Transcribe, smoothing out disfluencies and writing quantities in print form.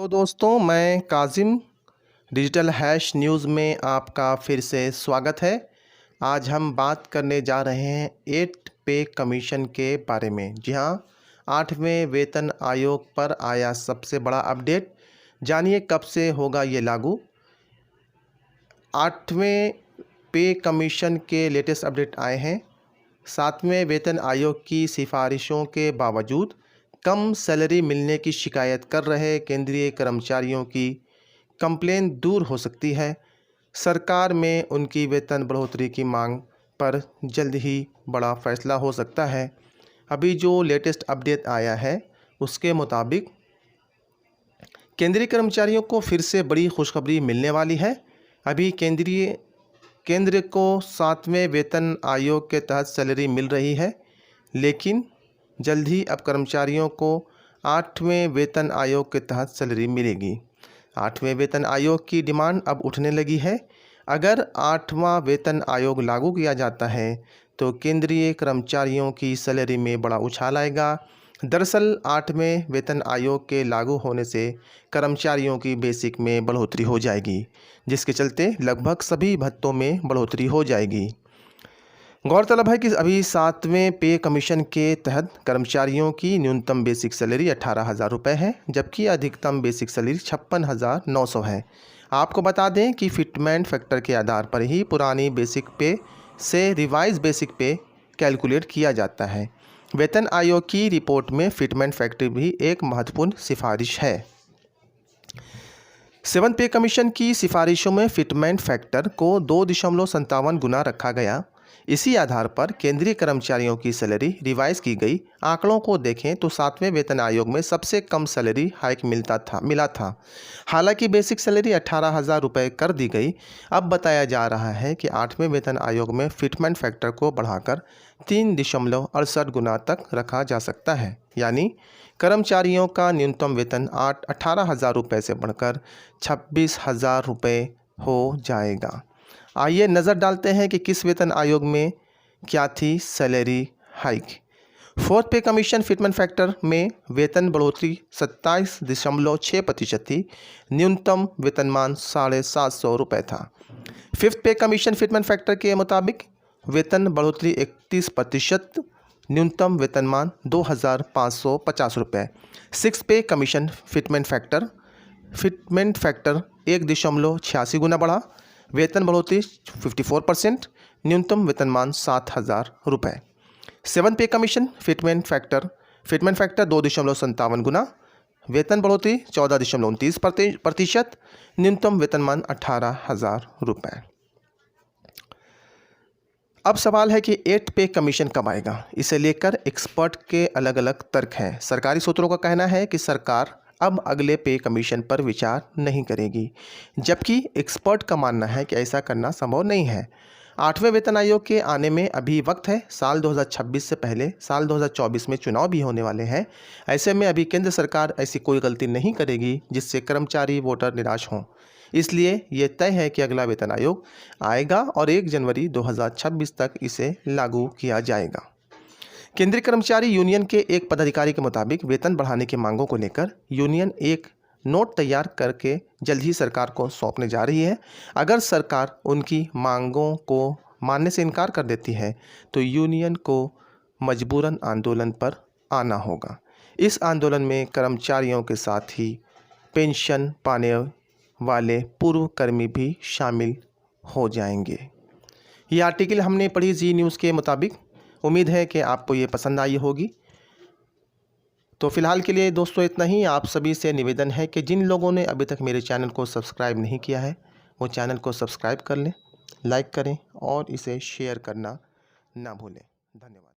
तो दोस्तों, मैं काजिम डिजिटल हैश न्यूज़ में आपका फिर से स्वागत है। आज हम बात करने जा रहे हैं 8 पे कमीशन के बारे में। जी हाँ, 8वें वेतन आयोग पर आया सबसे बड़ा अपडेट। जानिए कब से होगा ये लागू। 8वें पे कमीशन के लेटेस्ट अपडेट आए हैं। 7वें वेतन आयोग की सिफारिशों के बावजूद कम सैलरी मिलने की शिकायत कर रहे केंद्रीय कर्मचारियों की कंप्लेन दूर हो सकती है। सरकार में उनकी वेतन बढ़ोतरी की मांग पर जल्द ही बड़ा फैसला हो सकता है। अभी जो लेटेस्ट अपडेट आया है उसके मुताबिक केंद्रीय कर्मचारियों को फिर से बड़ी खुशखबरी मिलने वाली है। अभी केंद्र को 7वें वेतन आयोग के तहत सैलरी मिल रही है, लेकिन जल्द ही अब कर्मचारियों को 8वें वेतन आयोग के तहत सैलरी मिलेगी। 8वें वेतन आयोग की डिमांड अब उठने लगी है। अगर 8वां वेतन आयोग लागू किया जाता है तो केंद्रीय कर्मचारियों की सैलरी में बड़ा उछाल आएगा। दरअसल 8वें वेतन आयोग के लागू होने से कर्मचारियों की बेसिक में बढ़ोतरी हो जाएगी, जिसके चलते लगभग सभी भत्तों में बढ़ोतरी हो जाएगी। गौरतलब है कि अभी 7वें पे कमीशन के तहत कर्मचारियों की न्यूनतम बेसिक सैलरी 18,000 रुपये है, जबकि अधिकतम बेसिक सैलरी 56,900 है। आपको बता दें कि फिटमेंट फैक्टर के आधार पर ही पुरानी बेसिक पे से रिवाइज बेसिक पे कैलकुलेट किया जाता है। वेतन आयोग की रिपोर्ट में फिटमेंट फैक्टर भी एक महत्वपूर्ण सिफारिश है। 7th पे कमीशन की सिफारिशों में फिटमेंट फैक्टर को 2.57 गुना रखा गया। इसी आधार पर केंद्रीय कर्मचारियों की सैलरी रिवाइज की गई। आंकड़ों को देखें तो 7वें वेतन आयोग में सबसे कम सैलरी हाइक मिला था। हालांकि बेसिक सैलरी 18,000 रुपये कर दी गई। अब बताया जा रहा है कि 8वें वेतन आयोग में फिटमेंट फैक्टर को बढ़ाकर 3.68 गुना तक रखा जा सकता है, यानी कर्मचारियों का न्यूनतम वेतन 18,000 रुपये से बढ़कर 26,000 रुपये हो जाएगा। आइए नज़र डालते हैं कि किस वेतन आयोग में क्या थी सैलरी हाइक। 4th पे कमीशन फिटमेंट फैक्टर में वेतन बढ़ोतरी 27.6% थी। न्यूनतम वेतनमान 750 रुपये था। 5th पे कमीशन फिटमेंट फैक्टर के मुताबिक वेतन बढ़ोतरी 31%, न्यूनतम वेतनमान 2,550 रुपये। 6th पे कमीशन फिटमेंट फैक्टर 1.86 गुना बढ़ा। वेतन बढ़ोतरी 54%, न्यूनतम वेतनमान 7,000 रुपये। 7th पे कमीशन फिटमेंट फैक्टर 2.57 गुना। वेतन बढ़ोतरी 14.29%, न्यूनतम वेतनमान 18,000 रुपये। अब सवाल है कि 8 पे कमीशन कब आएगा। इसे लेकर एक्सपर्ट के अलग अलग तर्क हैं। सरकारी सूत्रों का कहना है कि सरकार अब अगले पे कमीशन पर विचार नहीं करेगी, जबकि एक्सपर्ट का मानना है कि ऐसा करना संभव नहीं है। 8वें वेतन आयोग के आने में अभी वक्त है। साल 2026 से पहले साल 2024 में चुनाव भी होने वाले हैं। ऐसे में अभी केंद्र सरकार ऐसी कोई गलती नहीं करेगी जिससे कर्मचारी वोटर निराश हों। इसलिए ये तय है कि अगला वेतन आयोग आएगा और 1 जनवरी 2026 तक इसे लागू किया जाएगा। केंद्रीय कर्मचारी यूनियन के एक पदाधिकारी के मुताबिक वेतन बढ़ाने की मांगों को लेकर यूनियन एक नोट तैयार करके जल्द ही सरकार को सौंपने जा रही है। अगर सरकार उनकी मांगों को मानने से इनकार कर देती है तो यूनियन को मजबूरन आंदोलन पर आना होगा। इस आंदोलन में कर्मचारियों के साथ ही पेंशन पाने वाले पूर्व कर्मी भी शामिल हो जाएंगे। ये आर्टिकल हमने पढ़ी जी न्यूज़ के मुताबिक। उम्मीद है कि आपको ये पसंद आई होगी। तो फिलहाल के लिए दोस्तों इतना ही। आप सभी से निवेदन है कि जिन लोगों ने अभी तक मेरे चैनल को सब्सक्राइब नहीं किया है वो चैनल को सब्सक्राइब कर लें, लाइक करें और इसे शेयर करना ना भूलें। धन्यवाद।